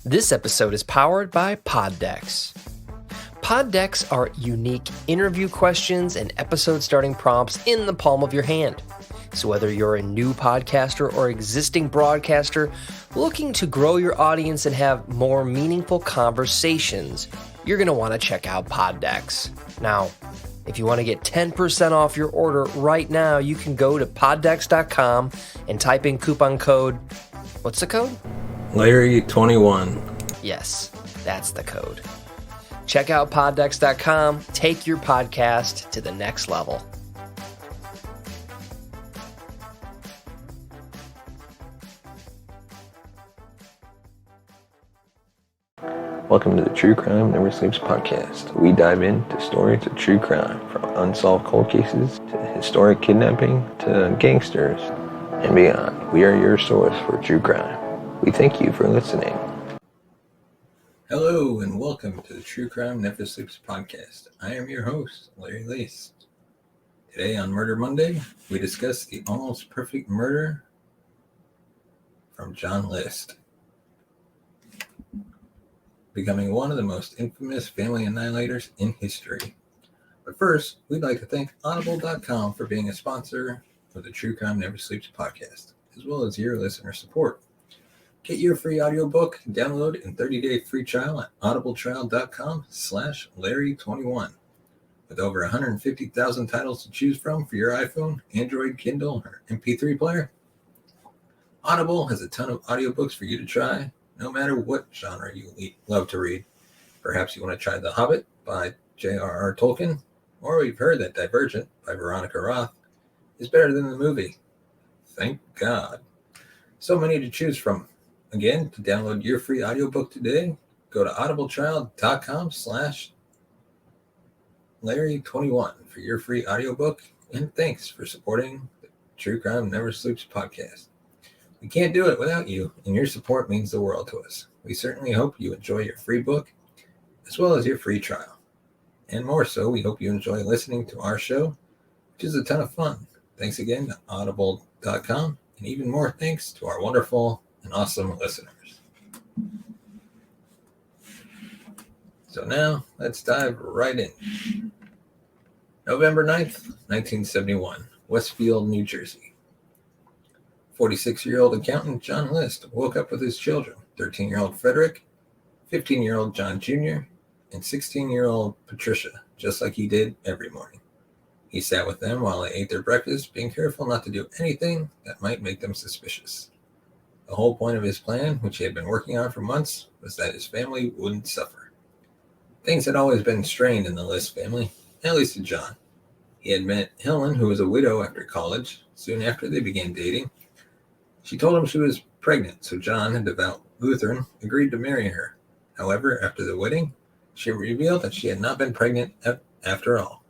This episode is powered by Pod Decks. Pod Decks are unique interview questions and episode starting prompts in the palm of your hand. So whether you're a new podcaster or existing broadcaster looking to grow your audience and have more meaningful conversations, you're going to want to check out Pod Decks. Now, if you want to get 10% off your order right now, you can go to poddecks.com and type in coupon code. What's the code? Larry21. Yes, that's the code. Check out poddecks.com. Take your podcast to the next level. Welcome to the True Crime Never Sleeps podcast. We dive into stories of true crime, from unsolved cold cases to historic kidnapping to gangsters and beyond. We are your source for true crime. We thank you for listening. Hello and welcome to the True Crime Never Sleeps podcast. I am your host, Emil List. Today on Murder Monday, we discuss the almost perfect murder from John List, becoming one of the most infamous family annihilators in history. But first, we'd like to thank Audible.com for being a sponsor of the True Crime Never Sleeps podcast, as well as your listener support. Get your free audiobook, download and 30-day free trial at audibletrial.com/Larry21. With over 150,000 titles to choose from for your iPhone, Android, Kindle, or MP3 player, Audible has a ton of audiobooks for you to try, no matter what genre you love to read. Perhaps you want to try The Hobbit by J.R.R. Tolkien, or you've heard that Divergent by Veronica Roth is better than the movie. Thank God. So many to choose from. Again, to download your free audiobook today, go to audibletrial.com/Larry21 for your free audiobook, and thanks for supporting the True Crime Never Sleeps podcast. We can't do it without you, and your support means the world to us. We certainly hope you enjoy your free book, as well as your free trial. And more so, we hope you enjoy listening to our show, which is a ton of fun. Thanks again to audible.com, and even more thanks to our wonderful and awesome listeners. So now, let's dive right in. November 9th, 1971, Westfield, New Jersey. 46-year-old accountant John List woke up with his children, 13-year-old Frederick, 15-year-old John Jr., and 16-year-old Patricia, just like he did every morning. He sat with them while they ate their breakfast, being careful not to do anything that might make them suspicious. The whole point of his plan, which he had been working on for months, was that his family wouldn't suffer. Things had always been strained in the List family, at least to John. He had met Helen, who was a widow after college, soon after they began dating. She told him she was pregnant, so John, a devout Lutheran, agreed to marry her. However, after the wedding, she revealed that she had not been pregnant after all.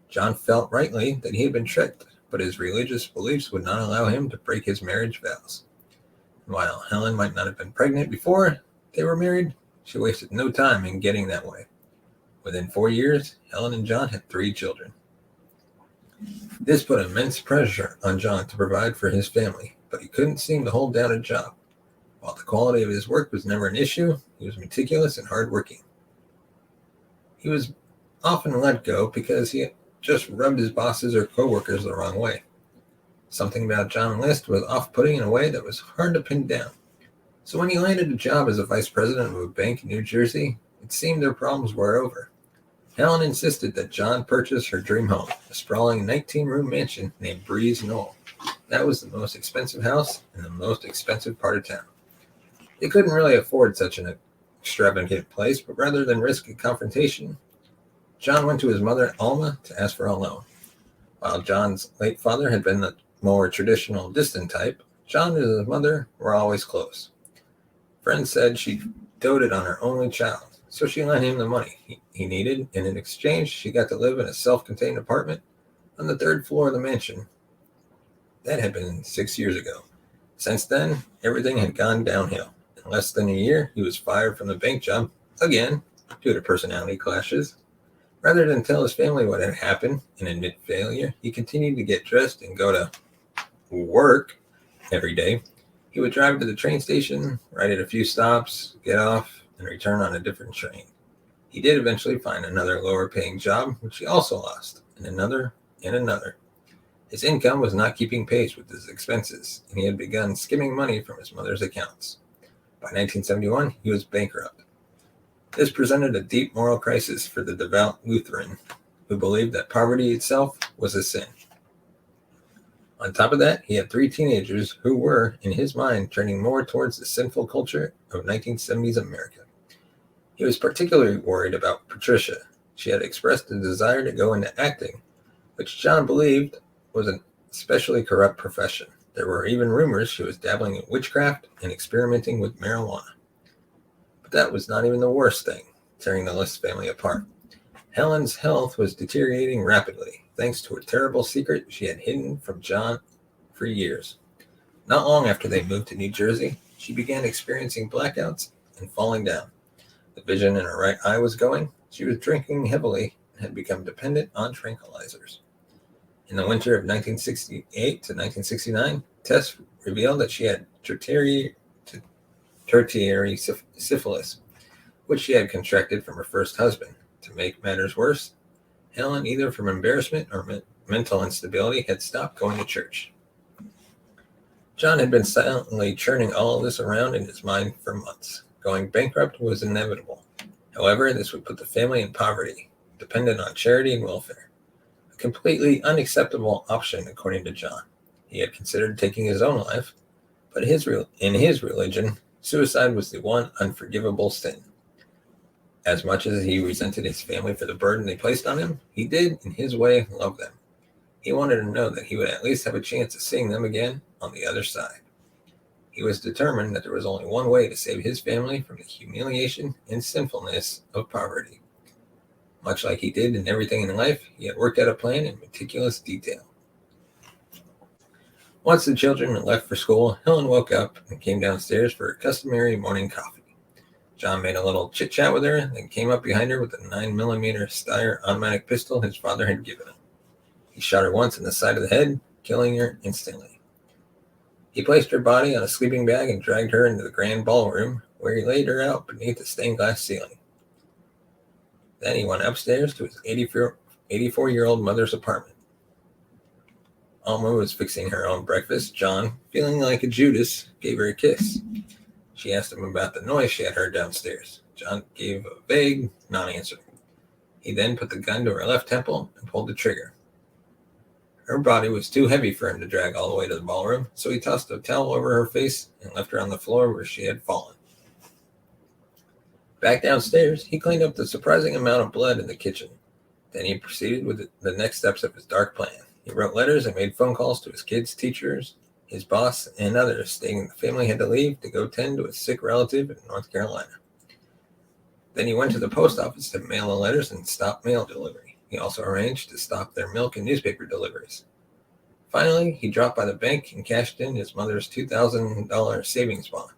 John felt rightly that he had been tricked, but his religious beliefs would not allow him to break his marriage vows. While Helen might not have been pregnant before they were married, she wasted no time in getting that way. Within 4 years, Helen and John had 3 children. This put immense pressure on John to provide for his family, but he couldn't seem to hold down a job. While the quality of his work was never an issue, he was meticulous and hardworking. He was often let go because he had just rubbed his bosses or coworkers the wrong way. Something about John List was off-putting in a way that was hard to pin down. So when he landed a job as a vice president of a bank in New Jersey, it seemed their problems were over. Helen insisted that John purchase her dream home, a sprawling 19-room mansion named Breeze Knoll. That was the most expensive house in the most expensive part of town. They couldn't really afford such an extravagant place, but rather than risk a confrontation, John went to his mother, Alma, to ask for a loan. While John's late father had been the more traditional, distant type, John and his mother were always close. Friends said she doted on her only child, so she lent him the money he needed, and in exchange, she got to live in a self-contained apartment on the 3rd floor of the mansion. That had been 6 years ago. Since then, everything had gone downhill. In less than a year, he was fired from the bank job, again, due to personality clashes. Rather than tell his family what had happened and admit failure, he continued to get dressed and go to work every day. He would drive to the train station, ride at a few stops, get off, and return on a different train. He did eventually find another lower-paying job, which he also lost, and another, and another. His income was not keeping pace with his expenses, and he had begun skimming money from his mother's accounts. By 1971, he was bankrupt. This presented a deep moral crisis for the devout Lutheran, who believed that poverty itself was a sin. On top of that, he had 3 teenagers who were, in his mind, turning more towards the sinful culture of 1970s America. He was particularly worried about Patricia. She had expressed a desire to go into acting, which John believed was an especially corrupt profession. There were even rumors she was dabbling in witchcraft and experimenting with marijuana. But that was not even the worst thing, tearing the List family apart. Helen's health was deteriorating rapidly, thanks to a terrible secret she had hidden from John for years. Not long after they moved to New Jersey, she began experiencing blackouts and falling down. The vision in her right eye was going. She was drinking heavily and had become dependent on tranquilizers. In the winter of 1968 to 1969, tests revealed that she had tertiary syphilis, which she had contracted from her first husband. To make matters worse, Helen, either from embarrassment or mental instability, had stopped going to church. John had been silently churning all of this around in his mind for months. Going bankrupt was inevitable. However, this would put the family in poverty, dependent on charity and welfare. A completely unacceptable option, according to John. He had considered taking his own life, but in his religion, suicide was the one unforgivable sin. As much as he resented his family for the burden they placed on him, he did, in his way, love them. He wanted to know that he would at least have a chance of seeing them again on the other side. He was determined that there was only one way to save his family from the humiliation and sinfulness of poverty. Much like he did in everything in life, he had worked out a plan in meticulous detail. Once the children had left for school, Helen woke up and came downstairs for her customary morning coffee. John made a little chit-chat with her, then came up behind her with the 9mm Steyr automatic pistol his father had given him. He shot her once in the side of the head, killing her instantly. He placed her body on a sleeping bag and dragged her into the grand ballroom, where he laid her out beneath the stained glass ceiling. Then he went upstairs to his 84-year-old mother's apartment. Alma was fixing her own breakfast. John, feeling like a Judas, gave her a kiss. She asked him about the noise she had heard downstairs. John gave a vague non-answer. He then put the gun to her left temple and pulled the trigger. Her body was too heavy for him to drag all the way to the ballroom, so he tossed a towel over her face and left her on the floor where she had fallen. Back downstairs, he cleaned up the surprising amount of blood in the kitchen. Then he proceeded with the next steps of his dark plan. He wrote letters and made phone calls to his kids' teachers, his boss, and others, stating the family had to leave to go tend to a sick relative in North Carolina. Then he went to the post office to mail the letters and stop mail delivery. He also arranged to stop their milk and newspaper deliveries. Finally, he dropped by the bank and cashed in his mother's $2,000 savings bond.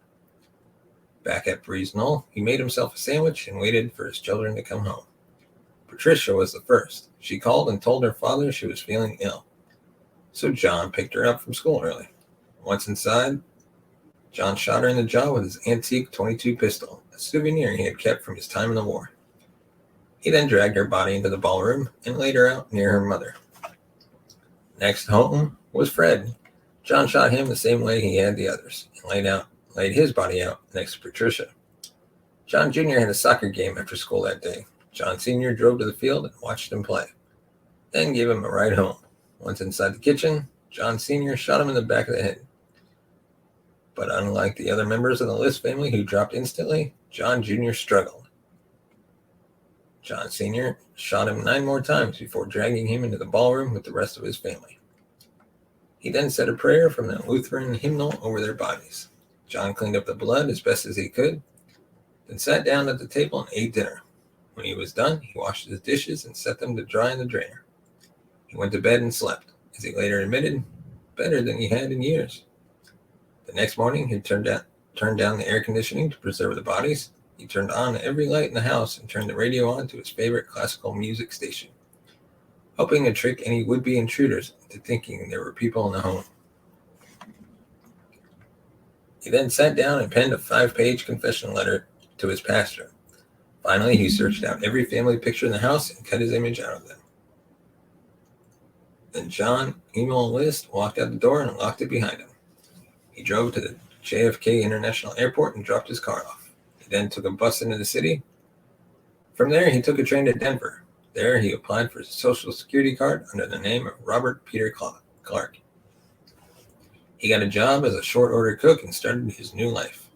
Back at Breeze Knoll, he made himself a sandwich and waited for his children to come home. Patricia was the first. She called and told her father she was feeling ill. So John picked her up from school early. Once inside, John shot her in the jaw with his antique .22 pistol, a souvenir he had kept from his time in the war. He then dragged her body into the ballroom and laid her out near her mother. Next home was Fred. John shot him the same way he had the others and laid his body out next to Patricia. John Jr. had a soccer game after school that day. John Sr. drove to the field and watched him play, then gave him a ride home. Once inside the kitchen, John Sr. shot him in the back of the head. But unlike the other members of the List family who dropped instantly, John Jr. struggled. John Sr. shot him 9 more times before dragging him into the ballroom with the rest of his family. He then said a prayer from the Lutheran hymnal over their bodies. John cleaned up the blood as best as he could, then sat down at the table and ate dinner. When he was done, he washed his dishes and set them to dry in the drainer. He went to bed and slept, as he later admitted, better than he had in years. The next morning, he turned down the air conditioning to preserve the bodies. He turned on every light in the house and turned the radio on to his favorite classical music station, hoping to trick any would-be intruders into thinking there were people in the home. He then sat down and penned a 5-page confession letter to his pastor. Finally, he searched out every family picture in the house and cut his image out of them. Then John, Emil List, walked out the door and locked it behind him. He drove to the JFK International Airport and dropped his car off. He then took a bus into the city. From there, he took a train to Denver. There, he applied for a Social Security card under the name of Robert Peter Clark. He got a job as a short-order cook and started his new life.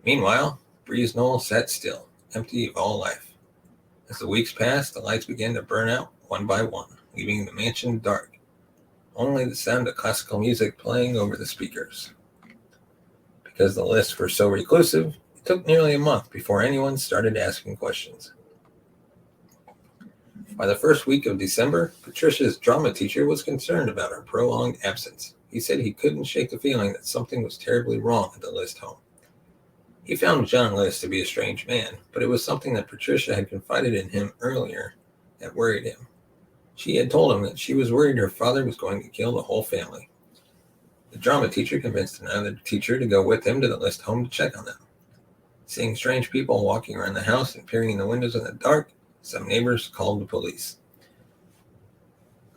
Meanwhile, Breeze Knoll sat still, empty of all life. As the weeks passed, the lights began to burn out one by one, leaving the mansion dark. Only the sound of classical music playing over the speakers. Because the Lists were so reclusive, it took nearly a month before anyone started asking questions. By the first week of December, Patricia's drama teacher was concerned about her prolonged absence. He said he couldn't shake the feeling that something was terribly wrong at the List home. He found John List to be a strange man, but it was something that Patricia had confided in him earlier that worried him. She had told him that she was worried her father was going to kill the whole family. The drama teacher convinced another teacher to go with him to the List home to check on them. Seeing strange people walking around the house and peering in the windows in the dark, some neighbors called the police.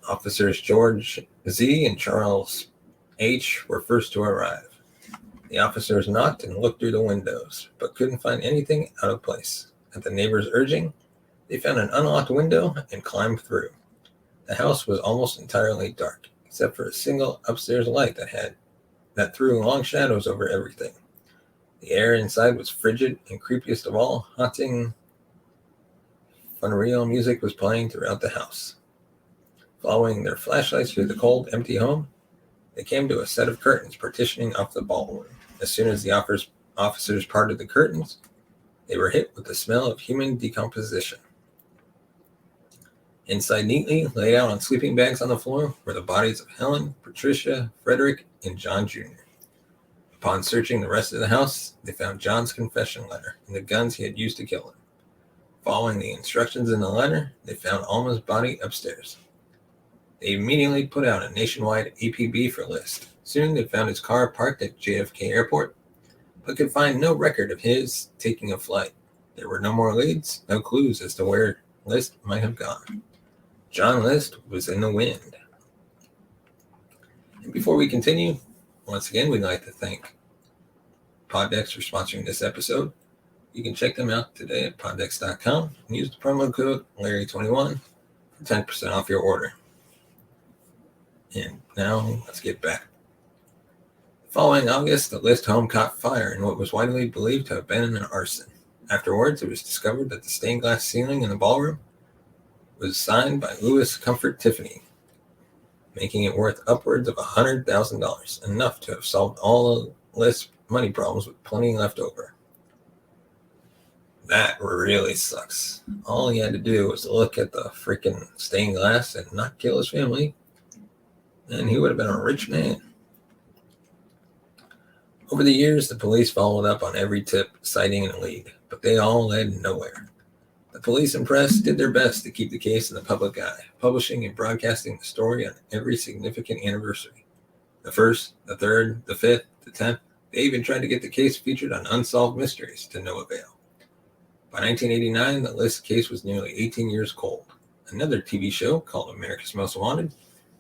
Officers George Z. and Charles H. were first to arrive. The officers knocked and looked through the windows, but couldn't find anything out of place. At the neighbors' urging, they found an unlocked window and climbed through. The house was almost entirely dark, except for a single upstairs light that threw long shadows over everything. The air inside was frigid, and creepiest of all, haunting funereal music was playing throughout the house. Following their flashlights through the cold, empty home, they came to a set of curtains partitioning off the ballroom. As soon as the officers parted the curtains, they were hit with the smell of human decomposition. Inside, neatly laid out on sleeping bags on the floor, were the bodies of Helen, Patricia, Frederick, and John Jr. Upon searching the rest of the house, they found John's confession letter and the guns he had used to kill him. Following the instructions in the letter, they found Alma's body upstairs. They immediately put out a nationwide APB for List. Soon they found his car parked at JFK Airport, but could find no record of his taking a flight. There were no more leads, no clues as to where List might have gone. John List was in the wind. And before we continue, once again, we'd like to thank Poddex for sponsoring this episode. You can check them out today at poddex.com and use the promo code Larry21 for 10% off your order. And now, let's get back. The following August, the List home caught fire in what was widely believed to have been an arson. Afterwards, it was discovered that the stained glass ceiling in the ballroom was signed by Louis Comfort Tiffany, making it worth upwards of $100,000, enough to have solved all the List money problems with plenty left over. That really sucks. All he had to do was look at the freaking stained glass and not kill his family, and he would have been a rich man. Over the years, the police followed up on every tip, citing a lead, but they all led nowhere. The police and press did their best to keep the case in the public eye, publishing and broadcasting the story on every significant anniversary. The 1st, the 3rd, the 5th, the 10th, they even tried to get the case featured on Unsolved Mysteries, to no avail. By 1989, the List case was nearly 18 years cold. Another TV show, called America's Most Wanted,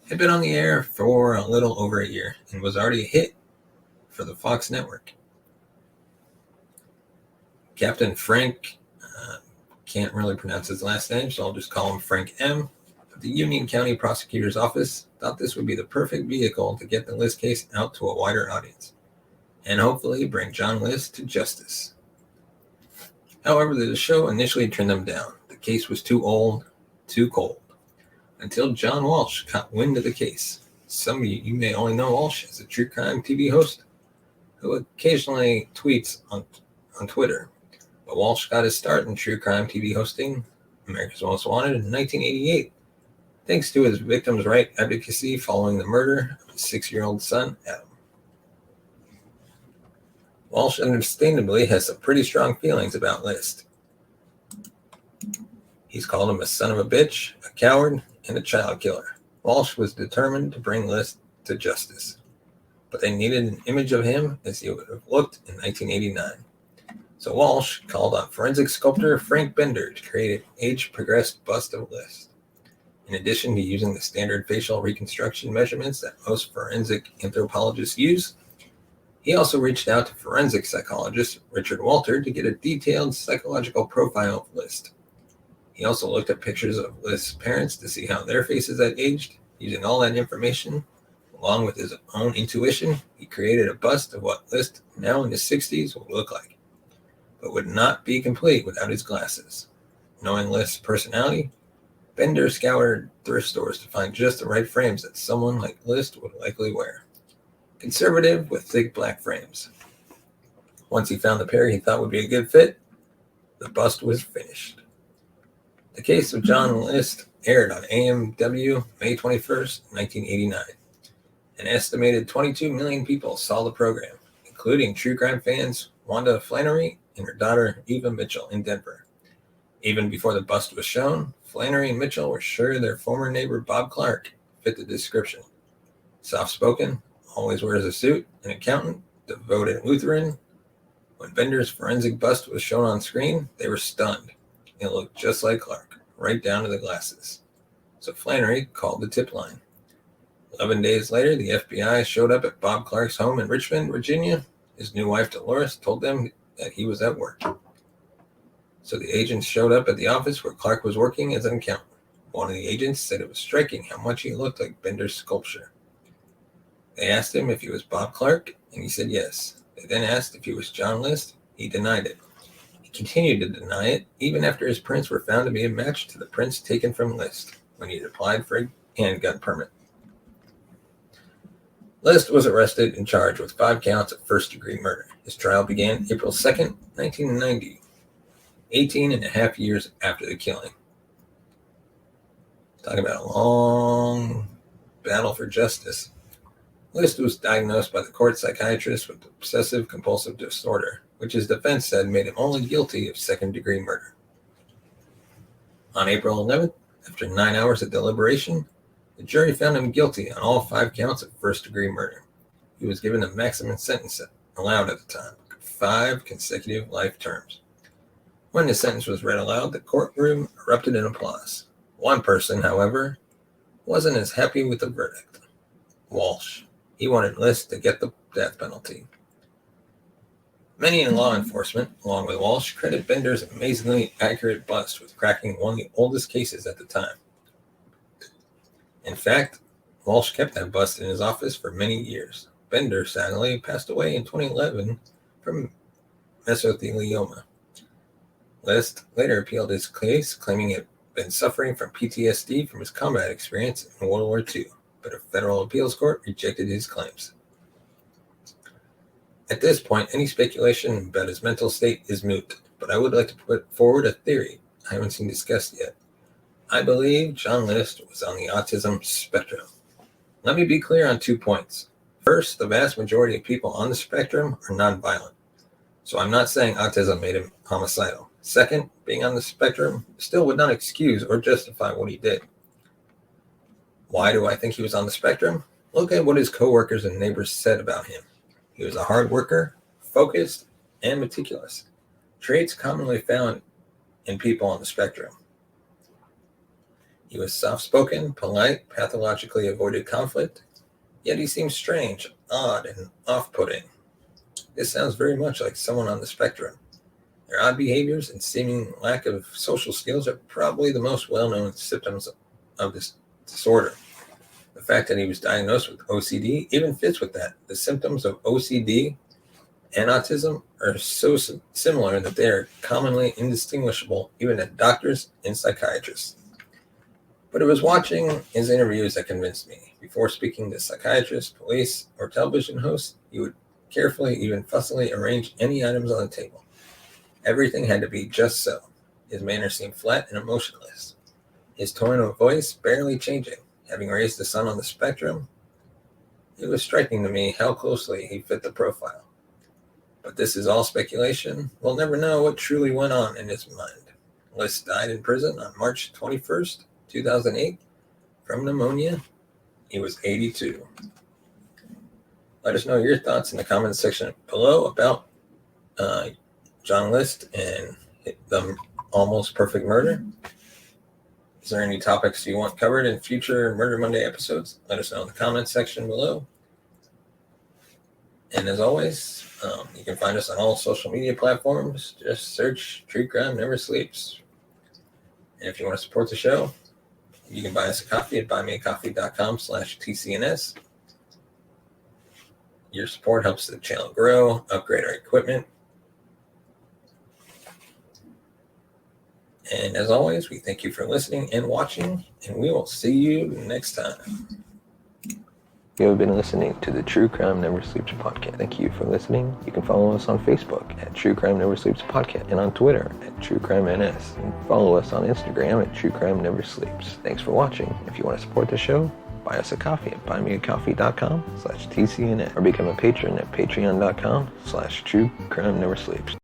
had been on the air for a little over a year and was already a hit for the Fox network. Captain Frank, can't really pronounce his last name, so I'll just call him Frank M. But the Union County Prosecutor's Office thought this would be the perfect vehicle to get the List case out to a wider audience, and hopefully bring John List to justice. However, the show initially turned them down. The case was too old, too cold, until John Walsh caught wind of the case. Some of you may only know Walsh as a true crime TV host who occasionally tweets on Twitter. But Walsh got his start in true crime TV hosting America's Most Wanted in 1988, thanks to his victims' right advocacy following the murder of his 6-year-old son, Adam. Walsh understandably has some pretty strong feelings about List. He's called him a son of a bitch, a coward, and a child killer. Walsh was determined to bring List to justice. but they needed an image of him as he would have looked in 1989. So Walsh called on forensic sculptor Frank Bender to create an age-progressed bust of List. In addition to using the standard facial reconstruction measurements that most forensic anthropologists use, he also reached out to forensic psychologist Richard Walter to get a detailed psychological profile of List. He also looked at pictures of List's parents to see how their faces had aged. Using all that information, along with his own intuition, he created a bust of what List, now in his 60s, would look like, but would not be complete without his glasses. Knowing List's personality, Bender scoured thrift stores to find just the right frames that someone like List would likely wear. Conservative with thick black frames. Once he found the pair he thought would be a good fit, the bust was finished. The case of John List aired on AMW May 21st, 1989. An estimated 22 million people saw the program, including true crime fans Wanda Flannery and her daughter Eva Mitchell in Denver. Even before the bust was shown, Flannery and Mitchell were sure their former neighbor Bob Clark fit the description. Soft-spoken, always wears a suit, an accountant, devoted Lutheran. When Bender's forensic bust was shown on screen, they were stunned. It looked just like Clark, right down to the glasses. So Flannery called the tip line. 11 days later, the FBI showed up at Bob Clark's home in Richmond, Virginia. His new wife, Dolores, told them that he was at work. So the agents showed up at the office where Clark was working as an accountant. One of the agents said it was striking how much he looked like Bender's sculpture. They asked him if he was Bob Clark, and he said yes. They then asked if he was John List. He denied it. He continued to deny it, even after his prints were found to be a match to the prints taken from List when he had applied for a handgun permit. List was arrested and charged with 5 counts of first-degree murder. His trial began April 2nd, 1990, 18 and a half years after the killing. Talking about a long battle for justice. List was diagnosed by the court psychiatrist with obsessive-compulsive disorder, which his defense said made him only guilty of second-degree murder. On April 11th, after 9 hours of deliberation, the jury found him guilty on all 5 counts of first-degree murder. He was given the maximum sentence allowed at the time, 5 consecutive life terms. When the sentence was read aloud, the courtroom erupted in applause. One person, however, wasn't as happy with the verdict. Walsh. He wanted List to get the death penalty. Many in law enforcement, along with Walsh, credit Bender's amazingly accurate bust with cracking one of the oldest cases at the time. In fact, Walsh kept that bust in his office for many years. Bender, sadly, passed away in 2011 from mesothelioma. List later appealed his case, claiming he had been suffering from PTSD from his combat experience in World War II, but a federal appeals court rejected his claims. At this point, any speculation about his mental state is moot, but I would like to put forward a theory I haven't seen discussed yet. I believe John List was on the autism spectrum. Let me be clear on 2 points. First, the vast majority of people on the spectrum are nonviolent, so I'm not saying autism made him homicidal. Second, being on the spectrum still would not excuse or justify what he did. Why do I think he was on the spectrum? Look at what his coworkers and neighbors said about him. He was a hard worker, focused, and meticulous, traits commonly found in people on the spectrum. He was soft-spoken, polite, pathologically avoided conflict, yet he seemed strange, odd, and off-putting. This sounds very much like someone on the spectrum. Their odd behaviors and seeming lack of social skills are probably the most well-known symptoms of this disorder. The fact that he was diagnosed with OCD even fits with that. The symptoms of OCD and autism are so similar that they are commonly indistinguishable even at doctors and psychiatrists. But it was watching his interviews that convinced me. Before speaking to psychiatrists, police, or television hosts, he would carefully, even fussily, arrange any items on the table. Everything had to be just so. His manner seemed flat and emotionless. His tone of voice barely changing. Having raised the son on the spectrum, it was striking to me how closely he fit the profile. But this is all speculation. We'll never know what truly went on in his mind. List died in prison on March 21st, 2008, from pneumonia. He was 82. Let us know your thoughts in the comments section below about John List and the almost perfect murder. Is there any topics you want covered in future Murder Monday episodes? Let us know in the comments section below. And as always, you can find us on all social media platforms. Just search True Crime Never Sleeps. And if you want to support the show, you can buy us a coffee at buymeacoffee.com/TCNS. Your support helps the channel grow, upgrade our equipment. And as always, we thank you for listening and watching, and we will see you next time. You have been listening to the True Crime Never Sleeps podcast. Thank you for listening. You can follow us on Facebook at True Crime Never Sleeps podcast and on Twitter at True Crime NS. And follow us on Instagram at True Crime Never Sleeps. Thanks for watching. If you want to support the show, buy us a coffee at buymeacoffee.com/TCNS or become a patron at patreon.com/True Crime Never Sleeps.